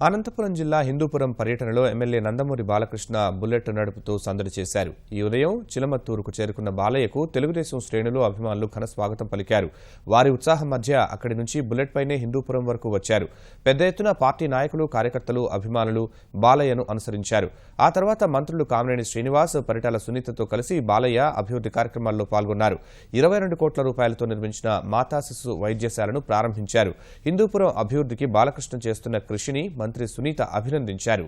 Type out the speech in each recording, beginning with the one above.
అనంతపురం జిల్లా హిందూపురం పర్యటనలో MLA Nandamuri Balakrishna bullet నడుపుతూ సందడి చేశారు. ఈ ఉదయం చిలమత్తూరుకు చేరుకున్న బాలయ్యకు తెలుగుదేశం శ్రేణులు అభిమానులు ఘన స్వాగతం పలికారు. వారి ఉత్సాహం మధ్య అక్కడి నుంచి బుల్లెట్ పైనే హిందూపురం వరకు వచ్చారు. పెద్ద ఎత్తున పార్టీ నాయకులు, కార్యకర్తలు, అభిమానులు బాలయ్యను అనుసరించారు. ఆ తర్వాత మంత్రులు కామినేని శ్రీనివాస్, పరిటాల సునీతతో కలిసి బాలయ్య అభివృద్ధి కార్యక్రమాల్లో పాల్గొన్నారు. 22 కోట్ల రూపాయలతో నిర్మించిన మాతా శిశు వైద్యశాలను ప్రారంభించారు. హిందూపురం అభివృద్ధికి బాలకృష్ణ చేస్తున్న కృషిని మంత్రి సునీత అభినందించారు.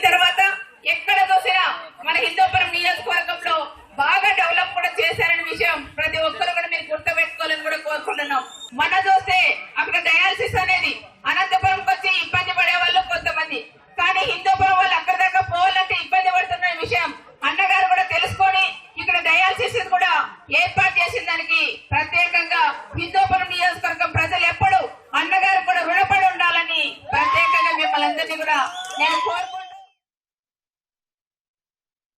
తర్వాత ఎక్కడ చూసినా మన హిందూపురం నియోజకవర్గంలో బాగా డెవలప్ కూడా చేశారనే విషయం ప్రతి ఒక్కరు కూడా మీరు గుర్తుపెట్టుకోవాలని కూడా కోరుకుంటున్నాం. మన చూస్తే అక్కడ డయాలసిస్ అనేది అనంతపురంకి వచ్చి ఇబ్బంది పడే వాళ్ళు కొంతమంది, కానీ హిందూపురం వాళ్ళు అక్కడ దాకా పోవాలంటే ఇబ్బంది పడుతున్న విషయం అన్నగారు కూడా తెలుసుకొని ఇక్కడ డయాలసిస్ కూడా ఏర్పాటు చేసిన దానికి ప్రత్యేకంగా హిందూపురం నియోజకవర్గం ప్రజలు ఎప్పుడు అన్నగారు కూడా రుణపడి ఉండాలని ప్రత్యేకంగా మిమ్మల్ని అందరినీ కూడా నేను కోరుకుంటున్నాను.